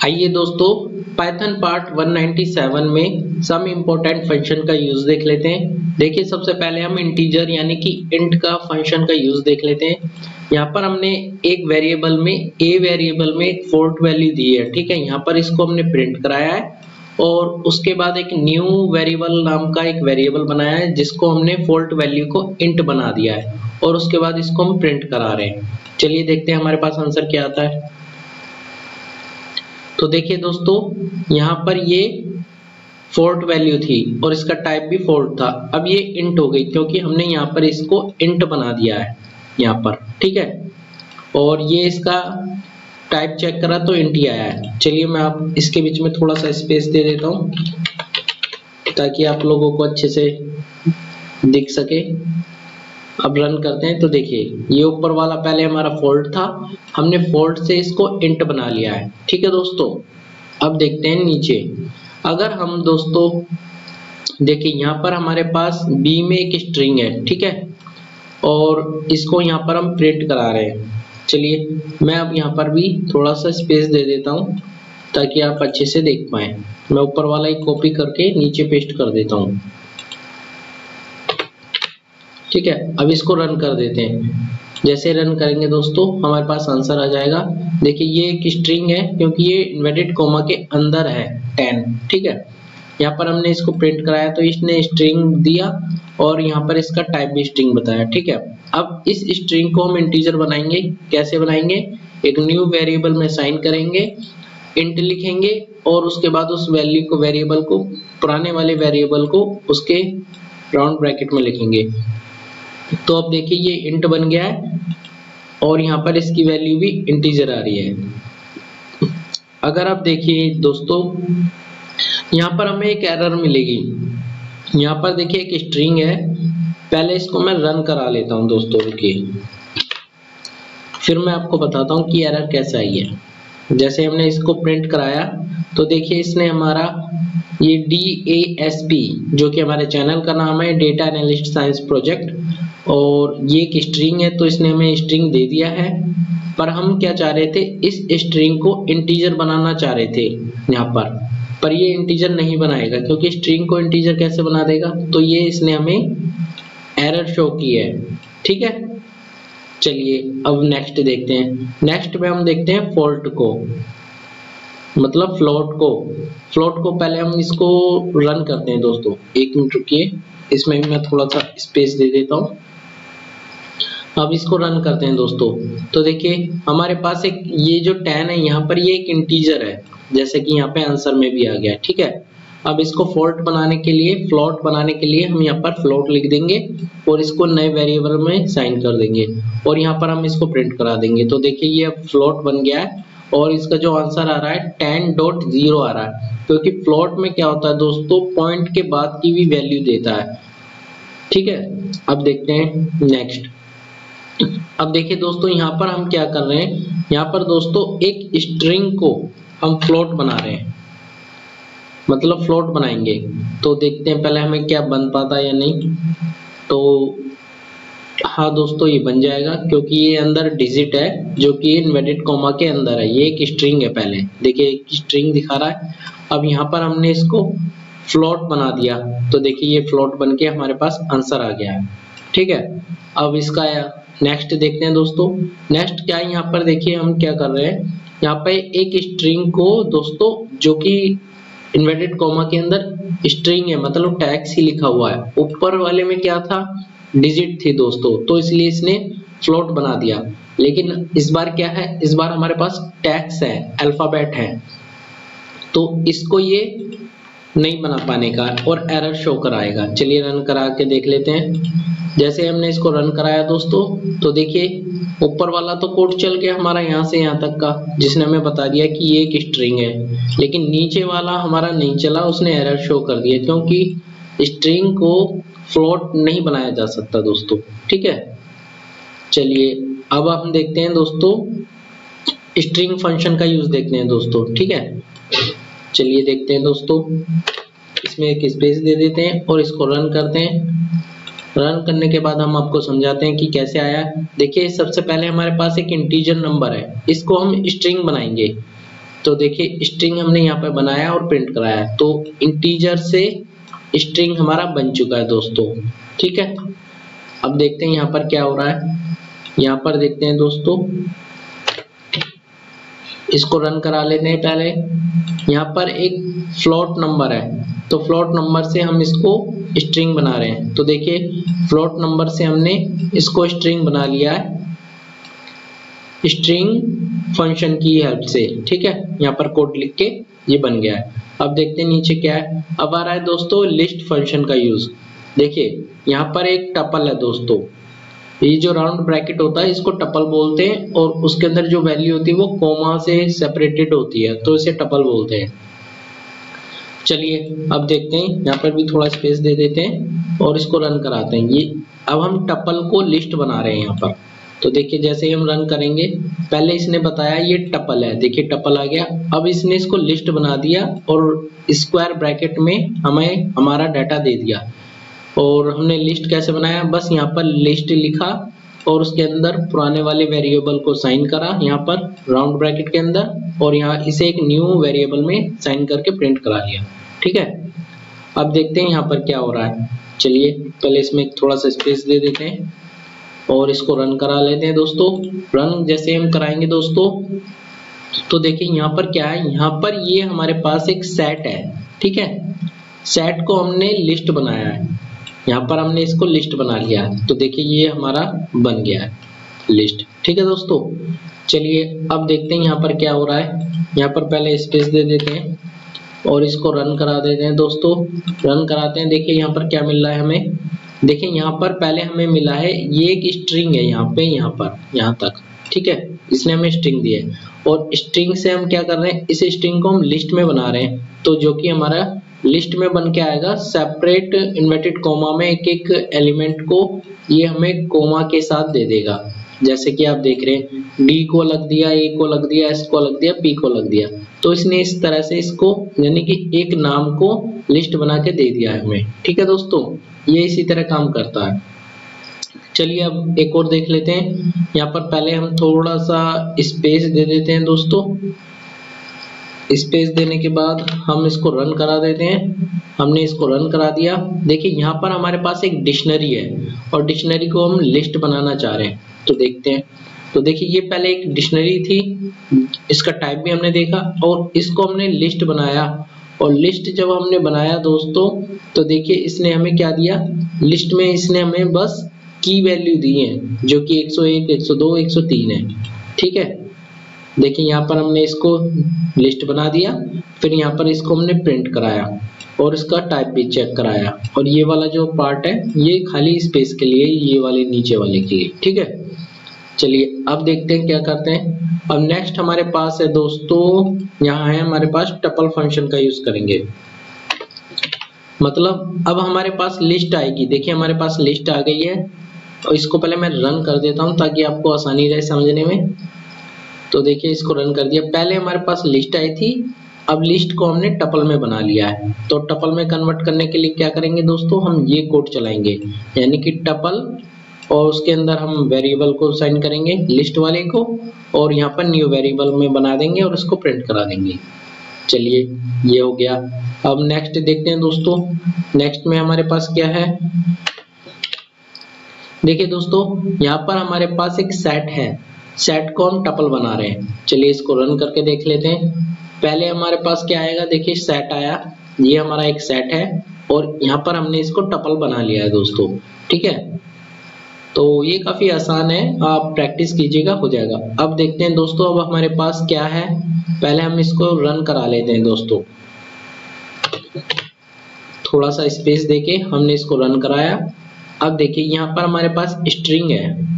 आइए दोस्तों Python part 197 में सम इम्पोर्टेंट फंक्शन का यूज देख लेते हैं। देखिए सबसे पहले हम इंटीजर यानी कि इंट का फंक्शन का यूज देख लेते हैं। यहाँ पर हमने एक वेरिएबल में एक फ्लोट वैल्यू दी है, ठीक है। यहाँ पर इसको हमने प्रिंट कराया है और उसके बाद एक न्यू वेरिएबल नाम का एक वेरिएबल बनाया है जिसको हमने फ्लोट वैल्यू को इंट बना दिया है और उसके बाद इसको हम प्रिंट करा रहे हैं। चलिए देखते हैं हमारे पास आंसर क्या आता है। तो देखिए दोस्तों यहाँ पर ये फ्लोट वैल्यू थी और इसका टाइप भी फ्लोट था। अब ये इंट हो गई क्योंकि हमने यहाँ पर इसको इंट बना दिया है यहाँ पर, ठीक है। और ये इसका टाइप चेक करा तो इंट ही आया है। चलिए मैं आप इसके बीच में थोड़ा सा स्पेस दे देता हूँ ताकि आप लोगों को अच्छे से दिख सके। अब रन करते हैं तो देखिए ये ऊपर वाला पहले हमारा फॉल्ट था, हमने फॉल्ट से इसको इंट बना लिया है, ठीक है दोस्तों। अब देखते हैं नीचे, अगर हम दोस्तों देखिए यहाँ पर हमारे पास बी में एक स्ट्रिंग है, ठीक है, और इसको यहाँ पर हम प्रिंट करा रहे हैं। चलिए मैं अब यहाँ पर भी थोड़ा सा स्पेस दे देता हूँ ताकि आप अच्छे से देख पाए। मैं ऊपर वाला ही कॉपी करके नीचे पेस्ट कर देता हूँ, ठीक है। अब इसको रन कर देते हैं। जैसे रन करेंगे दोस्तों हमारे पास आंसर आ जाएगा। देखिए ये एक स्ट्रिंग है क्योंकि ये इन्वर्टेड कॉमा के अंदर है 10, ठीक है। यहाँ पर हमने इसको प्रिंट कराया तो इसने स्ट्रिंग दिया और यहाँ पर इसका टाइप भी स्ट्रिंग बताया, ठीक है। अब इस स्ट्रिंग को हम इंटीजर बनाएंगे। कैसे बनाएंगे? एक न्यू वेरिएबल में साइन करेंगे, इंट लिखेंगे और उसके बाद उस वैल्यू को वेरिएबल को पुराने वाले वेरिएबल को उसके राउंड ब्रैकेट में लिखेंगे। तो अब देखिए ये इंट बन गया है और यहाँ पर इसकी वैल्यू भी इंटीजर आ रही है। अगर आप देखिए दोस्तों यहाँ पर हमें एक एरर मिलेगी। यहाँ पर देखिए एक स्ट्रिंग है, पहले इसको मैं रन करा लेता हूँ दोस्तों, रुकिए, फिर मैं आपको बताता हूँ कि एरर कैसे आई है। जैसे हमने इसको प्रिंट कराया तो देखिए इसने हमारा ये DASP जो कि हमारे चैनल का नाम है, डेटा एनालिस्ट साइंस प्रोजेक्ट, और ये एक स्ट्रिंग है तो इसने हमें स्ट्रिंग दे दिया है। पर हम क्या चाह रहे थे, इस स्ट्रिंग को इंटीजर बनाना चाह रहे थे यहाँ पर ये इंटीजर नहीं बनाएगा क्योंकि स्ट्रिंग को इंटीजर कैसे बना देगा। तो ये इसने हमें एरर शो की है, ठीक है। चलिए अब नेक्स्ट देखते हैं। नेक्स्ट में हम देखते हैं फॉल्ट को, मतलब फ्लोट को पहले हम इसको रन करते हैं दोस्तों। एक मिनट रुकिए, इसमें मैं थोड़ा सा स्पेस दे देता हूँ। अब इसको रन करते हैं दोस्तों। तो देखिए हमारे पास एक ये जो 10 है यहाँ पर ये एक इंटीजर है, जैसे कि यहाँ पे आंसर में भी आ गया, ठीक है। अब इसको फ्लोट बनाने के लिए हम यहाँ पर फ्लोट लिख देंगे और इसको नए वेरिएबल में साइन कर देंगे और यहाँ पर हम इसको प्रिंट करा देंगे। तो देखिए ये अब फ्लोट बन गया है और इसका जो आंसर आ रहा है 10.0 आ रहा है क्योंकि फ्लोट में क्या होता है दोस्तों, पॉइंट के बाद की भी वैल्यू देता है, ठीक है। अब देखते हैं नेक्स्ट। अब देखिए दोस्तों यहाँ पर हम क्या कर रहे हैं, यहाँ पर दोस्तों एक स्ट्रिंग को हम फ्लोट बना रहे हैं, मतलब फ्लोट बनाएंगे। तो देखते हैं पहले हमें क्या बन पाता है या नहीं। तो हाँ दोस्तों ये बन जाएगा क्योंकि ये अंदर डिजिट है जो कि इन्वर्टेड कॉमा के अंदर है। ये एक स्ट्रिंग है, पहले देखिए एक स्ट्रिंग दिखा रहा है। अब यहाँ पर हमने इसको फ्लोट बना दिया तो देखिए ये फ्लोट बन के हमारे पास आंसर आ गया है, ठीक है। अब इसका नेक्स्ट देखते हैं दोस्तों। नेक्स्ट क्या है, यहाँ पर देखिए हम क्या कर रहे हैं, यहाँ पे एक स्ट्रिंग को दोस्तों जो कि इन्वर्टेड कॉमा के अंदर स्ट्रिंग है, मतलब टैग्स ही लिखा हुआ है, ऊपर वाले में क्या था, डिजिट थी दोस्तों, तो इसलिए इसने फ्लोट बना दिया। लेकिन इस बार क्या है, इस बार हमारे पास टैग्स है, अल्फाबेट है, तो इसको ये नहीं बना पाने का और एरर शो कराएगा। चलिए रन करा के देख लेते हैं। जैसे हमने इसको रन कराया दोस्तों तो देखिए ऊपर वाला तो कोड चल गया हमारा यहाँ से यहाँ तक का, जिसने हमें बता दिया कि ये एक स्ट्रिंग है, लेकिन नीचे वाला हमारा नहीं चला, उसने एरर शो कर दिया क्योंकि स्ट्रिंग को फ्लोट नहीं बनाया जा सकता दोस्तों, ठीक है। चलिए अब हम देखते हैं दोस्तों स्ट्रिंग फंक्शन का यूज देखते हैं दोस्तों, ठीक है। चलिए देखते हैं दोस्तों, इसमें एक स्पेस दे देते हैं और इसको रन करते हैं। रन करने के बाद हम आपको समझाते हैं कि कैसे आया। देखिए सबसे पहले हमारे पास एक इंटीजर नंबर है, इसको हम स्ट्रिंग बनाएंगे। तो देखिए स्ट्रिंग हमने यहाँ पर बनाया और प्रिंट कराया, तो इंटीजर से स्ट्रिंग हमारा बन चुका है दोस्तों। ठीक है, अब देखते हैं यहाँ पर क्या हो रहा है। यहाँ पर देखते हैं दोस्तों, इसको रन करा लेते हैं पहले। यहाँ पर एक फ्लोट नंबर है, तो फ्लोट नंबर से हम इसको स्ट्रिंग बना रहे हैं। तो देखिए फ्लोट नंबर से हमने इसको स्ट्रिंग बना लिया है स्ट्रिंग फंक्शन की हेल्प से। ठीक है, यहाँ पर कोड लिख के ये बन गया है। अब देखते हैं नीचे क्या है। अब आ रहा है दोस्तों लिस्ट फंक्शन का यूज। देखिए यहाँ पर एक टपल है दोस्तों, ये जो राउंड ब्रैकेट होता है इसको टपल बोलते हैं, और उसके अंदर जो वैल्यू होती है वो कोमा से सेपरेटेड होती है, तो इसे टपल बोलते हैं। चलिए अब देखते हैं, यहाँ पर भी थोड़ा स्पेस दे देते हैं और इसको रन कराते हैं। ये अब हम टपल को लिस्ट बना रहे हैं यहाँ पर। तो देखिए जैसे ही हम रन करेंगे, पहले इसने बताया ये टपल है, देखिए टपल आ गया। अब इसने इसको लिस्ट बना दिया और स्क्वायर ब्रैकेट में हमें हमारा डाटा दे दिया। और हमने लिस्ट कैसे बनाया, बस यहाँ पर लिस्ट लिखा और उसके अंदर पुराने वाले वेरिएबल को साइन करा यहाँ पर राउंड ब्रैकेट के अंदर, और यहाँ इसे एक न्यू वेरिएबल में साइन करके प्रिंट करा लिया। ठीक है, अब देखते हैं यहाँ पर क्या हो रहा है। चलिए पहले इसमें थोड़ा सा स्पेस दे देते हैं और इसको रन करा लेते हैं दोस्तों। रन जैसे हम कराएंगे दोस्तों, तो देखिए यहाँ पर क्या है, यहाँ पर ये हमारे पास एक सेट है। ठीक है, सेट को हमने लिस्ट बनाया है, यहाँ पर हमने इसको लिस्ट बना लिया है। तो देखिए ये हमारा बन गया है लिस्ट। ठीक है दोस्तों, चलिए अब देखते हैं यहाँ पर क्या हो रहा है। यहाँ पर पहले स्पेस दे देते हैं और इसको रन करा देते हैं दोस्तों। रन कराते हैं, देखिए यहाँ पर क्या मिल रहा है हमें। देखिए यहाँ पर पहले हमें मिला है ये एक स्ट्रिंग है, यहाँ पे यहाँ पर यहाँ तक। ठीक है, इसने हमें स्ट्रिंग दी है और स्ट्रिंग से हम क्या कर रहे हैं, इस स्ट्रिंग को हम लिस्ट में बना रहे हैं। तो जो कि हमारा लिस्ट में बन के आएगा सेपरेट इन्वर्टेड कोमा में, एक एक एलिमेंट को ये हमें कोमा के साथ दे देगा। जैसे कि आप देख रहे हैं डी को अलग दिया, ए को अलग दिया, एस को अलग दिया, पी को अलग दिया। तो इसने इस तरह से इसको यानी कि एक नाम को लिस्ट बना के दे दिया है हमें। ठीक है दोस्तों, ये इसी तरह काम करता है। चलिए अब एक और देख लेते हैं। यहाँ पर पहले हम थोड़ा सा स्पेस दे देते हैं दोस्तों। स्पेस देने के बाद हम इसको रन करा देते हैं। हमने इसको रन करा दिया। देखिए यहाँ पर हमारे पास एक डिक्शनरी है और डिक्शनरी को हम लिस्ट बनाना चाह रहे हैं। तो देखते हैं, तो देखिए ये पहले एक डिक्शनरी थी, इसका टाइप भी हमने देखा और इसको हमने लिस्ट बनाया। और लिस्ट जब हमने बनाया दोस्तों, तो देखिए इसने हमें क्या दिया, लिस्ट में इसने हमें बस की वैल्यू दी है जो कि 101, 102, 103 है। ठीक है, देखिए यहाँ पर हमने इसको लिस्ट बना दिया, फिर यहाँ पर इसको हमने प्रिंट कराया और इसका टाइप भी चेक कराया। और ये वाला जो पार्ट है ये खाली स्पेस के लिए, ये वाले नीचे वाले के लिए। ठीक है, चलिए अब देखते हैं क्या करते हैं। अब नेक्स्ट हमारे पास है दोस्तों, यहाँ है हमारे पास टपल फंक्शन का यूज करेंगे। मतलब अब हमारे पास लिस्ट आएगी। देखिए हमारे पास लिस्ट आ गई है और इसको पहले मैं रन कर देता हूँ ताकि आपको आसानी रहे समझने में। तो देखिए इसको रन कर दिया। पहले हमारे पास लिस्ट आई थी, अब लिस्ट को हमने टपल में बना लिया है। तो टपल में कन्वर्ट करने के लिए क्या करेंगे दोस्तों, हम ये कोड चलाएंगे, यानी कि टपल, और उसके अंदर हम वेरिएबल को साइन करेंगे लिस्ट वाले को, और यहाँ पर न्यू वेरिएबल में बना देंगे और इसको प्रिंट करा देंगे। चलिए ये हो गया। अब नेक्स्ट देखते हैं दोस्तों। नेक्स्ट में हमारे पास क्या है, देखिए दोस्तों यहाँ पर हमारे पास एक सेट है, सेट को हम टपल बना रहे हैं। चलिए इसको रन करके देख लेते हैं। पहले हमारे पास क्या आएगा, देखिए सेट आया, ये हमारा एक सेट है और यहाँ पर हमने इसको टपल बना लिया है दोस्तों। ठीक है, तो ये काफी आसान है, आप प्रैक्टिस कीजिएगा, हो जाएगा। अब देखते हैं दोस्तों, अब हमारे पास क्या है, पहले हम इसको रन करा लेते हैं दोस्तों। थोड़ा सा स्पेस देके हमने इसको रन कराया। अब देखिए यहाँ पर हमारे पास स्ट्रिंग है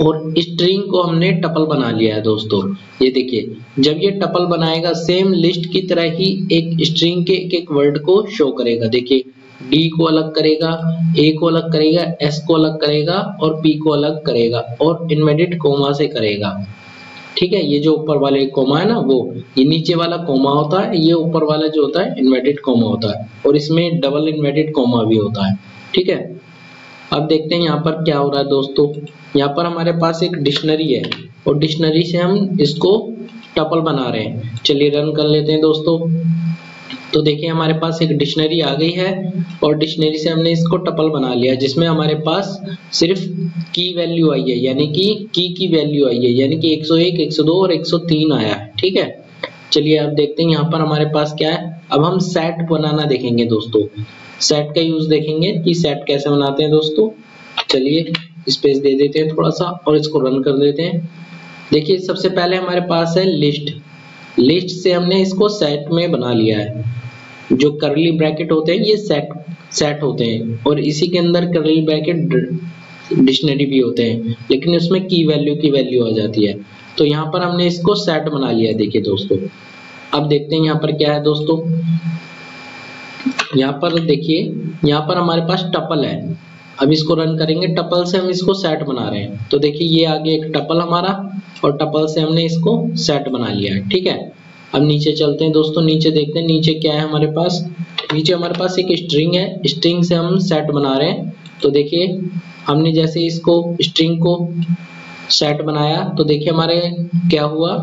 और स्ट्रिंग को हमने टपल बना लिया है दोस्तों। ये देखिए जब ये टपल बनाएगा सेम लिस्ट की तरह ही एक स्ट्रिंग के एक एक वर्ड को शो करेगा। देखिए डी को अलग करेगा, ए को अलग करेगा, एस को अलग करेगा और पी को अलग करेगा और इन्वर्टेड कोमा से करेगा। ठीक है, ये जो ऊपर वाले कोमा है ना, वो ये नीचे वाला कोमा होता है, ये ऊपर वाला जो होता है इन्वर्टेड कोमा होता है, और इसमें डबल इन्वर्टेड कोमा भी होता है। ठीक है, अब देखते हैं यहाँ पर क्या हो रहा है दोस्तों। यहाँ पर हमारे पास एक डिक्शनरी है और डिक्शनरी से हम इसको टपल बना रहे हैं। चलिए रन कर लेते हैं दोस्तों। तो देखिए हमारे पास एक डिक्शनरी आ गई है और डिक्शनरी से हमने इसको टपल बना लिया, जिसमें हमारे पास सिर्फ की वैल्यू आई है, यानी कि की वैल्यू आई है, यानी कि 101, 102 और 103 आया है। ठीक है, चलिए अब देखते हैं यहाँ पर हमारे पास क्या है। अब हम सेट बनाना देखेंगे दोस्तों, सेट का यूज देखेंगे कि सेट कैसे बनाते हैं दोस्तों। चलिए स्पेस दे देते हैं थोड़ा सा और इसको रन कर देते हैं। देखिए सबसे पहले हमारे पास है लिस्ट, लिस्ट से हमने इसको सेट में बना लिया है। जो करली ब्रैकेट होते हैं ये सेट होते हैं और इसी के अंदर करली ब्रैकेट डिक्शनरी भी होते हैं, लेकिन उसमें की वैल्यू आ जाती है। तो यहाँ पर हमने इसको सेट बना लिया है। देखिए दोस्तों अब देखते हैं यहाँ पर क्या है दोस्तों। यहाँ पर देखिए यहाँ पर हमारे पास टपल है। अब इसको रन करेंगे, टपल से हम इसको सेट बना रहे हैं। तो देखिए ये आगे एक टपल हमारा और टपल से हमने इसको सेट बना लिया है। ठीक है, अब नीचे चलते हैं दोस्तों, नीचे देखते हैं नीचे क्या है हमारे पास। नीचे हमारे पास एक स्ट्रिंग है, स्ट्रिंग से हम सेट बना रहे हैं। तो देखिए हमने जैसे इसको स्ट्रिंग को सेट बनाया तो देखिए हमारे क्या हुआ,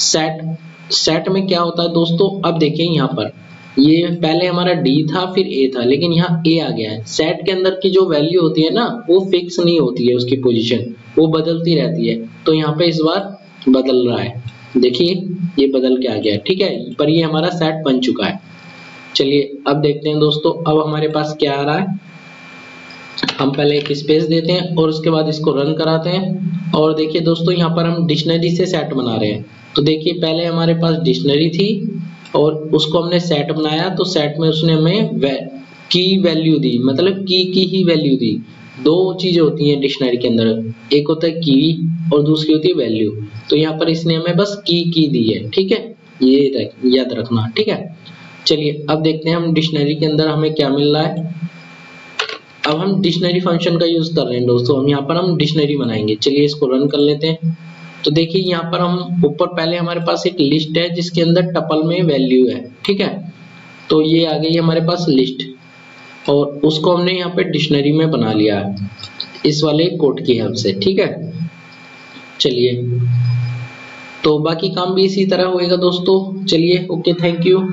सेट में क्या होता है दोस्तों। अब देखिए यहाँ पर ये पहले हमारा D था फिर A था, लेकिन यहाँ A आ गया है। सेट के अंदर की जो वैल्यू होती है ना वो फिक्स नहीं होती है, उसकी पोजीशन वो बदलती रहती है। तो यहाँ पे इस बार बदल रहा है, देखिए ये बदल के आ गया। ठीक है, पर ये हमारा सेट बन चुका है। चलिए अब देखते हैं दोस्तों, अब हमारे पास क्या आ रहा है। हम पहले एक स्पेस देते हैं और उसके बाद इसको रन कराते हैं। और देखिए दोस्तों यहाँ पर हम डिक्शनरी से सेट बना रहे हैं। तो देखिए पहले हमारे पास डिक्शनरी थी और उसको हमने सेट बनाया, तो सेट में उसने हमें की वैल्यू दी, मतलब की ही वैल्यू दी। दो चीजें होती हैं डिक्शनरी के अंदर, एक होता है की और दूसरी होती है वैल्यू। तो यहाँ पर इसने हमें बस की दी है। ठीक है, ये याद रखना। ठीक है, चलिए अब देखते हैं हम डिक्शनरी के अंदर हमें क्या मिल रहा है। अब हम डिक्शनरी फंक्शन का यूज कर रहे हैं दोस्तों, हम यहाँ पर हम डिक्शनरी बनाएंगे। चलिए इसको रन कर लेते हैं। तो देखिए यहाँ पर हम ऊपर पहले हमारे पास एक लिस्ट है जिसके अंदर टपल में वैल्यू है। ठीक है, तो ये आ गई हमारे पास लिस्ट और उसको हमने यहाँ पे डिक्शनरी में बना लिया है इस वाले कोड की हेल्प से। ठीक है, चलिए तो बाकी काम भी इसी तरह होएगा दोस्तों। चलिए ओके, थैंक यू।